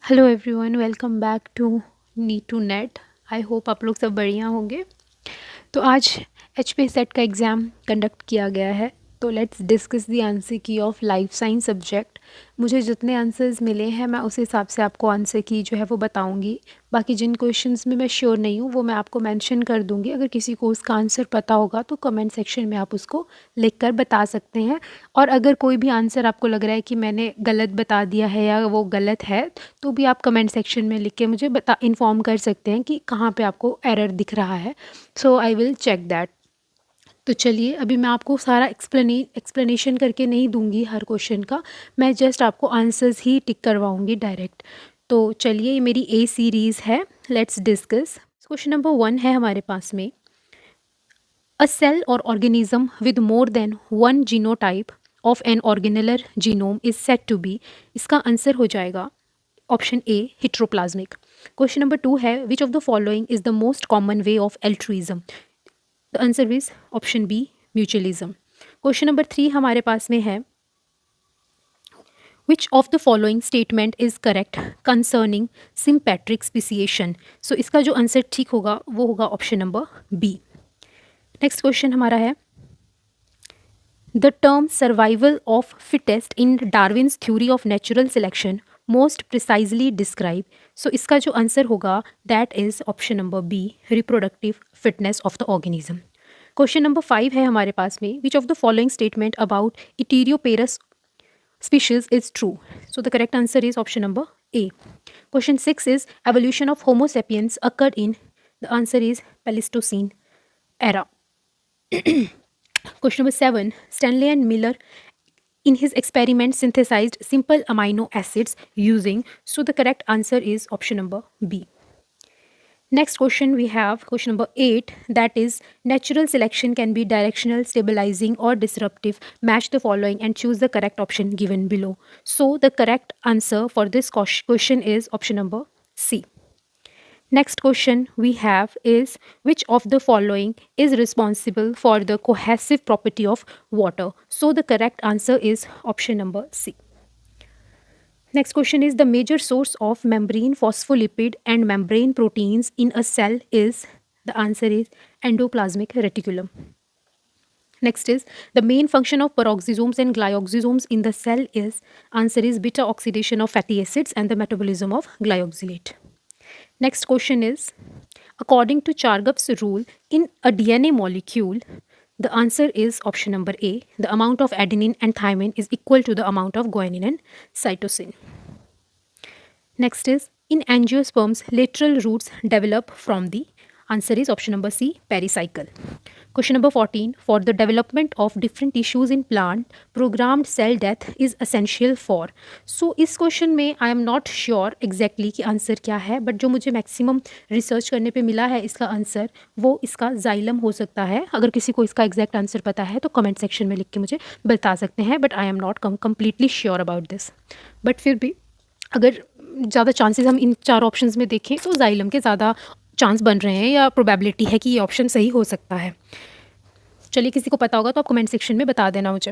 Hello everyone, welcome back to NEET to NET. I hope आप लोग सब बढ़िया होंगे। तो आज एच पी सेट का एग्ज़ाम कंडक्ट किया गया है। तो let's discuss the answer key of life science subject. मुझे जितने आंसर्स मिले हैं मैं उस हिसाब से आपको आंसर की जो है वो बताऊंगी। बाकी जिन क्वेश्चंस में मैं श्योर नहीं हूँ वो मैं आपको मेंशन कर दूंगी। अगर किसी को उसका आंसर पता होगा तो कमेंट सेक्शन में आप उसको लिख कर बता सकते हैं। और अगर कोई भी आंसर आपको लग रहा है कि मैंने गलत बता दिया है या वो गलत है तो भी आप कमेंट सेक्शन में लिख के मुझे इन्फॉर्म कर सकते हैं कि कहाँ पे आपको एरर दिख रहा है। सो आई विल चेक दैट। तो चलिए, अभी मैं आपको सारा एक्सप्लेनेशन करके नहीं दूंगी हर क्वेश्चन का। मैं जस्ट आपको आंसर्स ही टिक करवाऊंगी डायरेक्ट। तो चलिए, ये मेरी ए सीरीज़ है। Let's discuss. क्वेश्चन नंबर 1 है हमारे पास में। A cell or organism with more than one genotype of an organellar genome is set to be. इसका आंसर हो जाएगा option A, heteroplasmic. Question number 2 है, which of the following is the most common way of altruism. The answer is option B, mutualism. Question number 3 हमारे पास में है, which of the following statement is correct concerning sympatric speciation. So इसका जो answer ठीक होगा वो होगा option number B. Next question हमारा है, the term survival of fittest in Darwin's theory of natural selection most precisely describe. So इसका जो आंसर होगा that is option number B, reproductive fitness of the organism. Question number 5 है हमारे पास में, which of the following statement about iteroparous species is true. So the correct answer is option number A. Question 6 is, evolution of Homo sapiens occurred in. The answer is Pleistocene era. Question number 7, Stanley and Miller in his experiment synthesized simple amino acids using. So the correct answer is option number B. Next question we have question number 8, that is, natural selection can be directional, stabilizing or disruptive. Match the following and choose the correct option given below. So the correct answer for this question is option number C. Next question we have is, which of the following is responsible for the cohesive property of water. So the correct answer is option number C. Next question is, the major source of membrane phospholipid and membrane proteins in a cell is. The answer is endoplasmic reticulum. Next is, the main function of peroxisomes and glyoxysomes in the cell is. Answer is beta oxidation of fatty acids and the metabolism of glyoxylate. Next question is, according to Chargaff's rule in a DNA molecule, the answer is option number A. The amount of adenine and thymine is equal to the amount of guanine and cytosine. Next is, in angiosperms, lateral roots develop from the. Answer is option number C, pericycle. Question number 14, for the development of different tissues in plant, programmed cell death is essential for. So इस question में I am not sure exactly कि answer क्या है, but जो मुझे maximum research करने पे मिला है इसका आंसर, वो इसका जाइलम हो सकता है। अगर किसी को इसका एग्जैक्ट आंसर पता है तो कमेंट सेक्शन में लिख के मुझे बता सकते हैं, but I am not completely sure about this. But फिर भी अगर ज़्यादा चांसेस हम इन चार ऑप्शंस में देखें तो जाइलम के ज़्यादा चांस बन रहे हैं या प्रोबेबिलिटी है कि ये ऑप्शन सही हो सकता है। चलिए, किसी को पता होगा तो आप कमेंट सेक्शन में बता देना मुझे।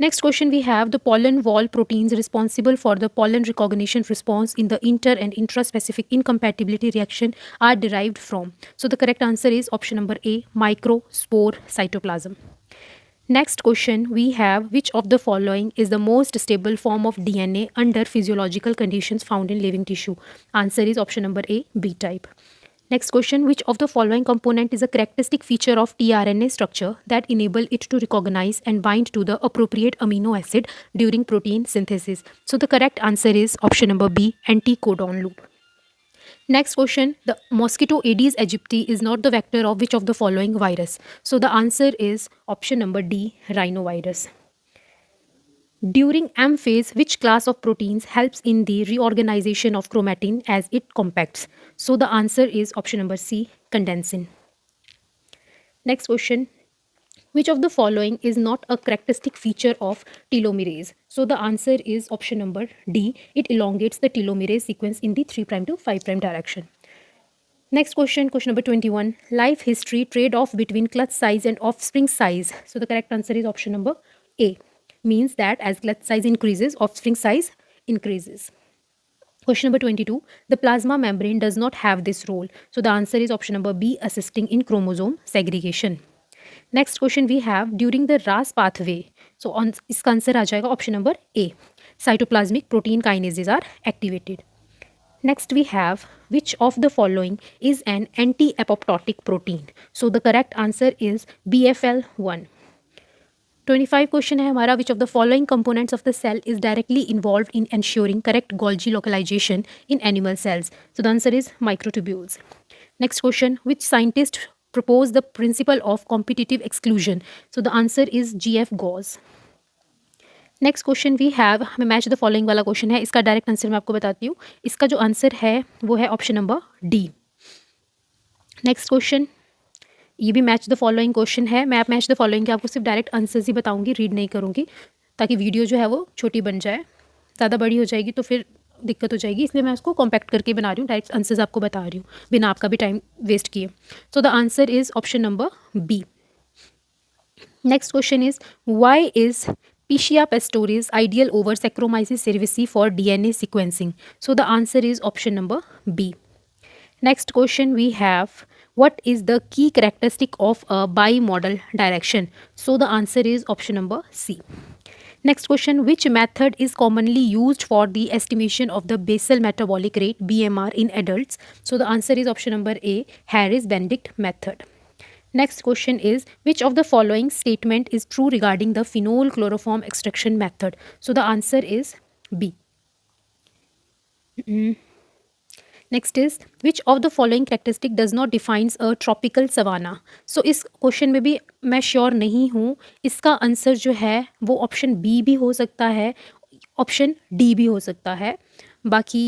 Next question we have, the pollen wall proteins responsible for the pollen recognition response in the inter and intraspecific incompatibility reaction are derived from. So the correct answer is option number A, microspore cytoplasm. Next question we have, which of the following is the most stable form of DNA under physiological conditions found in living tissue. Answer is option number A, B type. Next question, which of the following component is a characteristic feature of tRNA structure that enable it to recognize and bind to the appropriate amino acid during protein synthesis? So the correct answer is option number B, anticodon loop. Next question, the mosquito Aedes aegypti is not the vector of which of the following virus? So the answer is option number D, rhinovirus. During M phase, which class of proteins helps in the reorganization of chromatin as it compacts? So the answer is option number C, condensin. Next question, which of the following is not a characteristic feature of telomerase? So the answer is option number D, it elongates the telomerase sequence in the 3' to 5' direction. Next question, question number 21, life history trade-off between clutch size and offspring size. So the correct answer is option number A, means that as clutch size increases, offspring size increases. Question number 22. The plasma membrane does not have this role. So the answer is option number B, assisting in chromosome segregation. Next question we have, during the RAS pathway. So on इसका answer आ जाएगा option number A. Cytoplasmic protein kinases are activated. Next we have, which of the following is an anti-apoptotic protein? So the correct answer is BFL1. 25 question है हमारा, which of the following components of the cell is directly involved in ensuring correct Golgi localization in animal cells? So the answer is microtubules. Next question, which scientist proposed the principle of competitive exclusion? So the answer is GF Gauss. Next question we have, हमें match the following वाला question है, इसका direct answer मैं आपको बताती हूँ। इसका जो आंसर है वो है option number D. Next question, ये भी मैच द फॉलोइंग क्वेश्चन है। मैं आप मैच द फॉलोइंग के आपको सिर्फ डायरेक्ट आंसर्स ही बताऊंगी, रीड नहीं करूंगी, ताकि वीडियो जो है वो छोटी बन जाए। ज़्यादा बड़ी हो जाएगी तो फिर दिक्कत हो जाएगी, इसलिए मैं उसको कॉम्पैक्ट करके बना रही हूँ, डायरेक्ट आंसर्स आपको बता रही हूँ बिना आपका भी टाइम वेस्ट किए। So the answer is option number B. Next question is, why is Pichia pastoris ideal over Saccharomyces cerevisiae for DNA sequencing? So the answer is option number B. Next question we have, what is the key characteristic of a bimodal direction? So the answer is option number C. Next question, which method is commonly used for the estimation of the basal metabolic rate BMR in adults? So the answer is option number A, Harris-Benedict method. Next question is, which of the following statement is true regarding the phenol chloroform extraction method? So the answer is B. Next is, which of the following characteristic does not defines a tropical savanna? So इस question में भी मैं sure नहीं हूँ, इसका answer जो है वो ऑप्शन बी भी हो सकता है, ऑप्शन डी भी हो सकता है। बाकी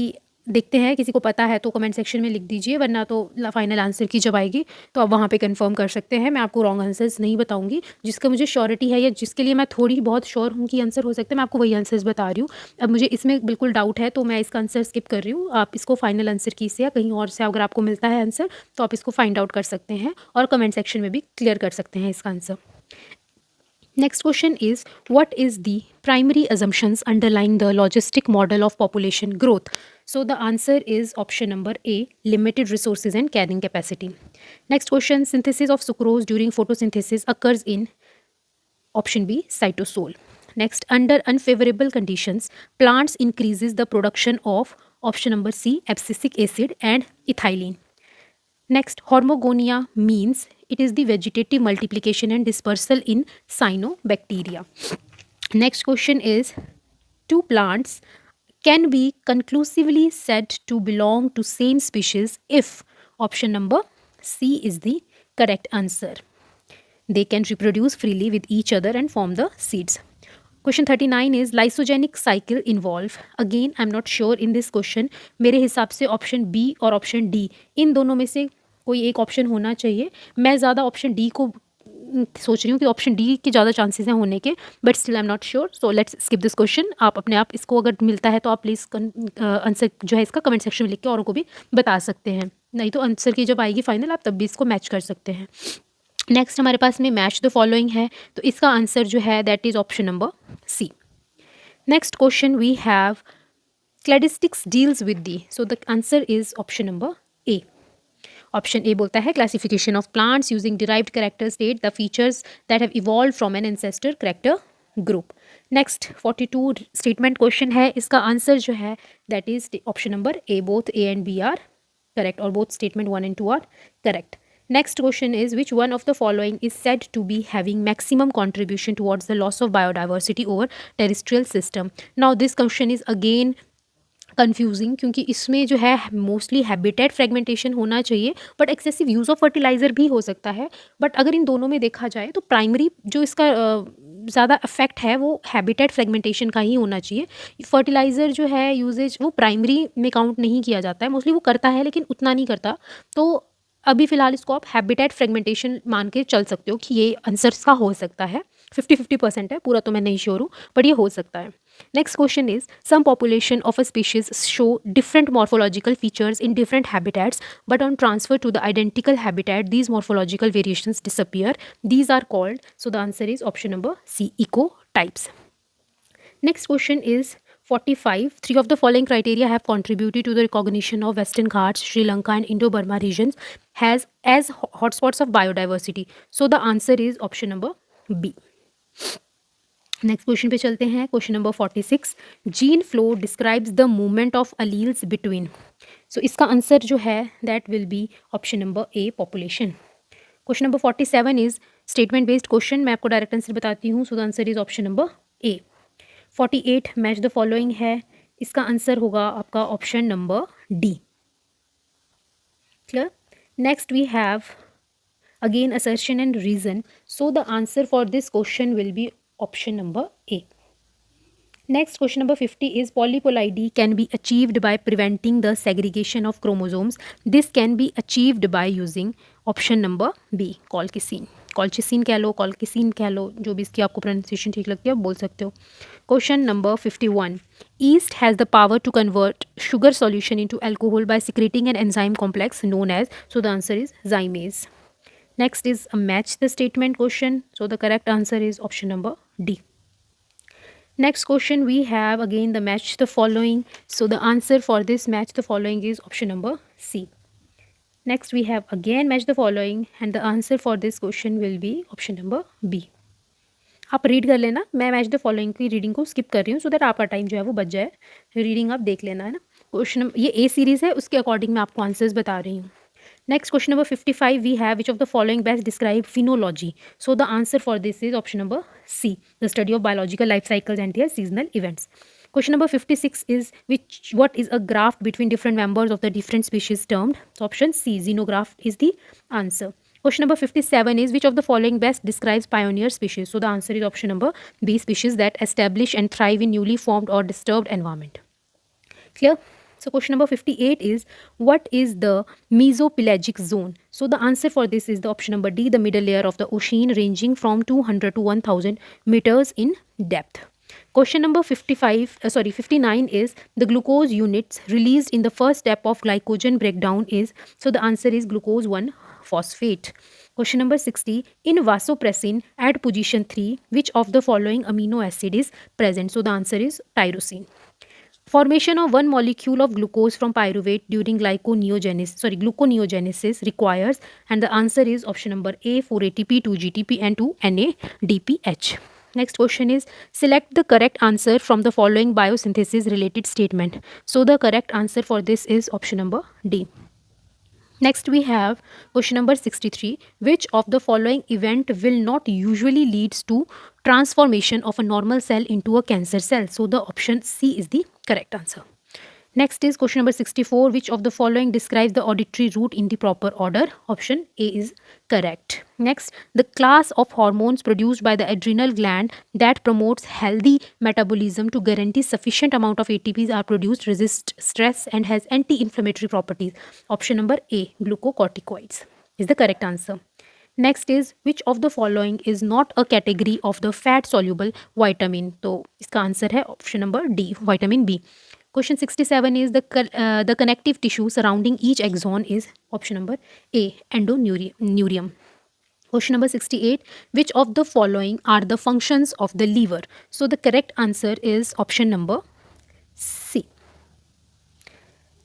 देखते हैं, किसी को पता है तो कमेंट सेक्शन में लिख दीजिए, वरना तो फाइनल आंसर की जब आएगी तो आप वहाँ पे कंफर्म कर सकते हैं। मैं आपको रॉन्ग आंसर्स नहीं बताऊंगी, जिसका मुझे श्योरिटी है या जिसके लिए मैं थोड़ी बहुत श्योर हूँ कि आंसर हो सकता है, मैं आपको वही आंसर्स बता रही हूँ। अब मुझे इसमें बिल्कुल डाउट है तो मैं इसका आंसर स्किप कर रही हूँ। आप इसको फाइनल आंसर की से या कहीं और से अगर आपको मिलता है आंसर तो आप इसको फाइंड आउट कर सकते हैं और कमेंट सेक्शन में भी क्लियर कर सकते हैं इसका answer. Next question is, what is the primary assumptions underlying the logistic model of population growth? So the answer is option number A, limited resources and carrying capacity. Next question, synthesis of sucrose during photosynthesis occurs in option B, cytosol. Next, under unfavorable conditions, plants increases the production of option number C, abscisic acid and ethylene. Next, hormogonia means it is the vegetative multiplication and dispersal in cyanobacteria. Next question is, two plants can be conclusively said to belong to same species if option number C is the correct answer. They can reproduce freely with each other and form the seeds. Question 39 is, lysogenic cycle involve, again I'm not sure in this question, मेरे हिसाब से option B और option D इन दोनों में से कोई एक option होना चाहिए। मैं ज़्यादा ऑप्शन डी को सोच रही हूँ कि ऑप्शन डी के ज़्यादा चांसेस हैं होने के, but still I am not sure, so let's skip this question. आप अपने आप इसको अगर मिलता है तो आप प्लीज़ आंसर जो है इसका कमेंट सेक्शन में लिख के औरों को भी बता सकते हैं, नहीं तो आंसर की जब आएगी फाइनल आप तब भी इसको मैच कर सकते हैं। नेक्स्ट हमारे पास में मैच द फॉलोइंग है, तो इसका आंसर जो है that is option number C. Next question we have, cladistics deals with the, so the answer is option number A. Option A बोलता है classification of plants using derived character state the features that have evolve from an ancestor character group. Next 42 statement question है, इसका answer जो है that is option number A, both A and B are correct और both statement 1 and 2 are correct. Next question is, which one of the following is said to be having maximum contribution towards the loss of biodiversity over terrestrial system? Now this question is again confusing, क्योंकि इसमें जो है mostly habitat fragmentation होना चाहिए, but excessive use of fertiliser भी हो सकता है। बट अगर इन दोनों में देखा जाए तो प्राइमरी जो इसका ज़्यादा इफेक्ट है वो हैबिटेट फ्रेगमेंटेशन का ही होना चाहिए। फर्टिलाइज़र जो है यूजेज वो प्राइमरी में काउंट नहीं किया जाता है, मोस्टली वो करता है लेकिन उतना नहीं करता। तो अभी फ़िलहाल इसको आप हैबिटेट फ्रेगमेंटेशन मान के चल सकते हो कि ये आंसर का हो सकता है। 50-50% है, पूरा तो मैं नहीं श्योर हूँ, बट ये हो सकता है। Next question is, some population of a species show different morphological features in different habitats, but on transfer to the identical habitat, these morphological variations disappear. These are called, so the answer is option number C, ecotypes. Next question is, 45. Three of the following criteria have contributed to the recognition of Western Ghats, Sri Lanka, and Indo-Burma regions has as hotspots of biodiversity. So the answer is option number B. Next question पे चलते हैं. Question number 46. Gene flow describes the movement of alleles between. So इसका answer जो है that will be option number A, population. Question number 47 is statement based question. मैं आपको direct answer बताती हूँ. So the answer is option number A. 48. Match the following है. इसका answer होगा आपका option number D. Clear. Next we have again assertion and reason. So the answer for this question will be option number A. Next, question number 50 is polyploidy can be achieved by preventing the segregation of chromosomes. This can be achieved by using option number B, colchicine. Colchicine कह लो, कॉल्किसिन कह लो, जो भी इसकी आपको pronunciation ठीक लगती है आप बोल सकते हो. Question number 51. Yeast has the power to convert sugar solution into alcohol by secreting an enzyme complex known as, so the answer is zymase. Next is a match the statement question. So the correct answer is option number D. Next question we have again the match the following. So the answer for this match the following is option number C. Next we have again match the following and the answer for this question will be option number B. आप read कर लेना. मैं match the following की reading को skip कर रही हूँ so that आपका टाइम जो है वो बच जाए. रीडिंग आप देख लेना है ना. क्वेश्चन ये ए सीरीज़ है, उसके अकॉर्डिंग मैं आपको आंसर्स बता रही हूँ. Next, question number 55, we have which of the following best describe phenology. So the answer for this is option number C, the study of biological life cycles and their seasonal events. Question number 56 is what is a graft between different members of the different species termed? So option C, xenograft is the answer. Question number 57 is which of the following best describes pioneer species? So the answer is option number B, species that establish and thrive in newly formed or disturbed environment. Clear? So question number 58 is what is the mesopelagic zone? So the answer for this is the option number D, the middle layer of the ocean ranging from 200 to 1000 meters in depth. Question number 59 is the glucose units released in the first step of glycogen breakdown is, so the answer is glucose 1 phosphate. Question number 60, in vasopressin at position 3, which of the following amino acid is present? So the answer is tyrosine. Formation of one molecule of glucose from pyruvate during gluconeogenesis requires, and the answer is option number A, 4-ATP, 2-GTP and 2-NADPH. Next question is select the correct answer from the following biosynthesis related statement. So the correct answer for this is option number D. Next we have question number 63. Which of the following event will not usually leads to transformation of a normal cell into a cancer cell? So the option C is the correct answer. Next is question number 64. Which of the following describes the auditory route in the proper order? Option A is correct. Next, the class of hormones produced by the adrenal gland that promotes healthy metabolism to guarantee sufficient amount of ATPs are produced, resist stress and has anti-inflammatory properties. Option number A, glucocorticoids is the correct answer. Next is which of the following is not a category of the fat soluble vitamin? तो इसका answer है option number D, vitamin B. Question 67 is the connective tissue surrounding each axon is option number A, endoneurium. Question number 68, which of the following are the functions of the liver? So the correct answer is option number C.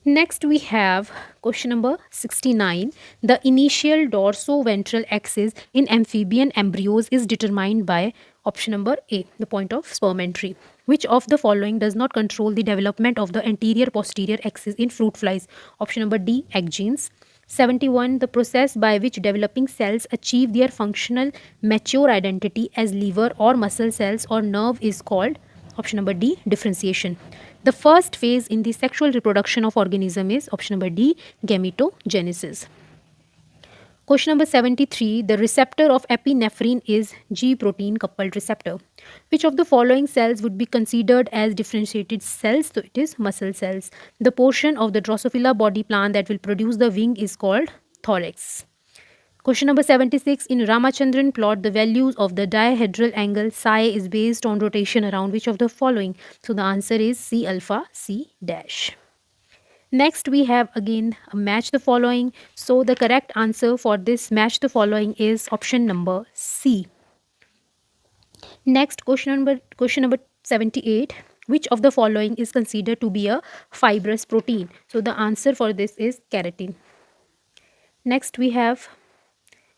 Next we have question number 69. The initial dorsoventral axis in amphibian embryos is determined by option number A, the point of sperm entry. Which of the following does not control the development of the anterior posterior axis in fruit flies? Option number D, egg genes. 71, the process by which developing cells achieve their functional mature identity as liver or muscle cells or nerve is called option number D, differentiation. The first phase in the sexual reproduction of organism is option number D, gametogenesis. Question number 73, the receptor of epinephrine is G protein coupled receptor. Which of the following cells would be considered as differentiated cells? So it is muscle cells. The portion of the Drosophila body plan that will produce the wing is called thorax. Question number 76, in Ramachandran plot, the values of the dihedral angle psi is based on rotation around which of the following? So the answer is C alpha, C dash. Next we have again match the following. So the correct answer for this match the following is option number C. Next question number 78. Which of the following is considered to be a fibrous protein? So the answer for this is keratin. Next we have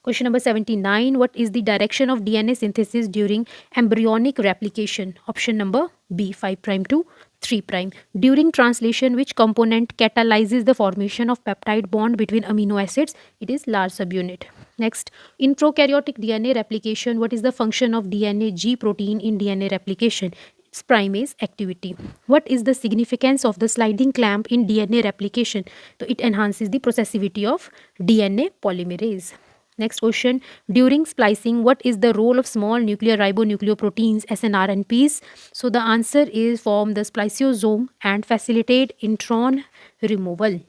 question number 79. What is the direction of DNA synthesis during embryonic replication? Option number B, 5 prime to 3 prime. During translation, which component catalyzes the formation of peptide bond between amino acids? It is large subunit. Next, in prokaryotic DNA replication, what is the function of DNA G protein in DNA replication? Its primase activity. What is the significance of the sliding clamp in DNA replication? So it enhances the processivity of DNA polymerase. Next question, during splicing, what is the role of small nuclear ribonucleoproteins SNRNPs? So the answer is form the spliceosome and facilitate intron removal.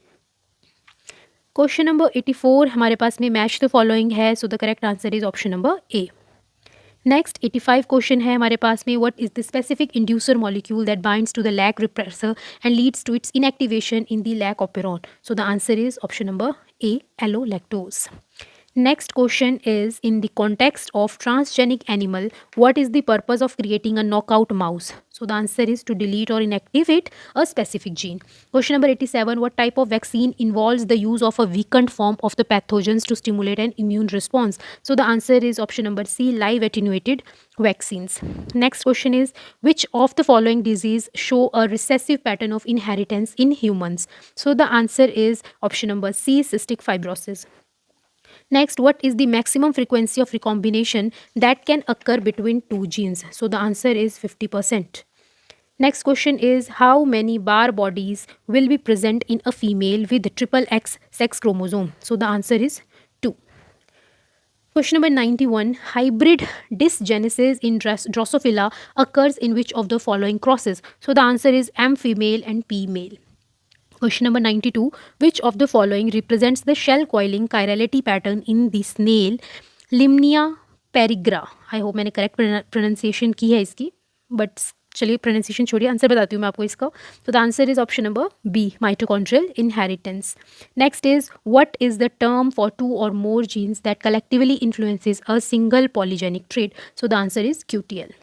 Question number 84 हमारे पास में match the following है, so the correct answer is option number A. Next 85 question है हमारे पास में, what is the specific inducer molecule that binds to the lac repressor and leads to its inactivation in the lac operon? So the answer is option number A, allolactose. Next question is, in the context of transgenic animal, what is the purpose of creating a knockout mouse? So the answer is to delete or inactivate a specific gene. Question number 87, what type of vaccine involves the use of a weakened form of the pathogens to stimulate an immune response? So the answer is option number C, live attenuated vaccines. Next question is, which of the following disease show a recessive pattern of inheritance in humans? So the answer is option number C, cystic fibrosis. Next, what is the maximum frequency of recombination that can occur between two genes? So the answer is 50%. Next question is, how many Barr bodies will be present in a female with triple X sex chromosome? So the answer is 2. Question number 91, hybrid dysgenesis in Drosophila occurs in which of the following crosses? So the answer is M female and P male. Question number 92, which of the following represents the shell coiling chirality pattern in the snail Limnia perigra? I hope मैंने correct pronunciation की है इसकी, but चलिए pronunciation छोड़िए, answer बताती हूँ मैं आपको इसका. तो the answer is option number B, mitochondrial inheritance. Next is, what is the term for 2 or more genes that collectively influences a single polygenic trait? So the answer is QTL.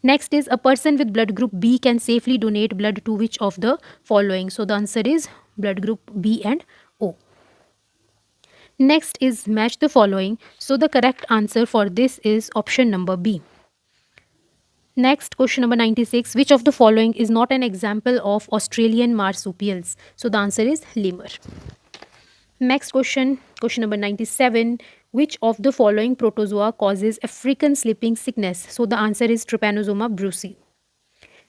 Next is, a person with blood group B can safely donate blood to which of the following? So the answer is blood group B and O. Next is match the following. So the correct answer for this is option number B. Next, question number 96, which of the following is not an example of Australian marsupials? So the answer is lemur. Next question, question number 97, which of the following protozoa causes African sleeping sickness? So the answer is Trypanosoma brucei.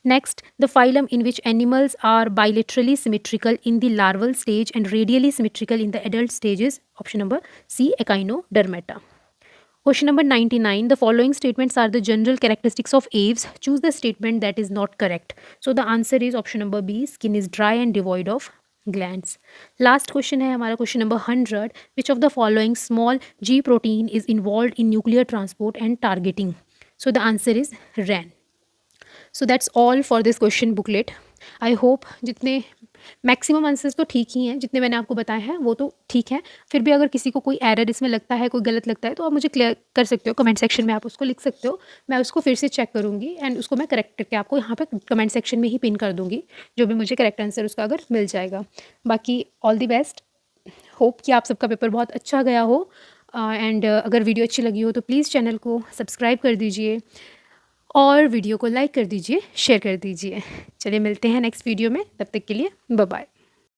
Next, the phylum in which animals are bilaterally symmetrical in the larval stage and radially symmetrical in the adult stage is option number C, Echinodermata. Question number 99, the following statements are the general characteristics of aves. Choose the statement that is not correct. So the answer is option number B, skin is dry and devoid of glands. Last question है हमारा question number 100, which of the following small G protein is involved in nuclear transport and targeting? So the answer is RAN. So that's all for this question booklet. I hope जितने maximum answers तो ठीक ही हैं, जितने मैंने आपको बताए हैं वो तो ठीक है. फिर भी अगर किसी को कोई एरर इसमें लगता है, कोई गलत लगता है, तो आप मुझे क्लियर कर सकते हो कमेंट सेक्शन में, आप उसको लिख सकते हो. मैं उसको फिर से चेक करूँगी एंड उसको मैं करेक्ट करके आपको यहाँ पे कमेंट सेक्शन में ही पिन कर दूँगी, जो भी मुझे करेक्ट आंसर उसका अगर मिल जाएगा. बाकी ऑल द बेस्ट. होप कि आप सबका पेपर बहुत अच्छा गया हो. एंड अगर वीडियो अच्छी लगी हो तो प्लीज़ चैनल को सब्सक्राइब कर दीजिए और वीडियो को लाइक कर दीजिए, शेयर कर दीजिए. चलिए मिलते हैं नेक्स्ट वीडियो में, तब तक के लिए बाय बाय.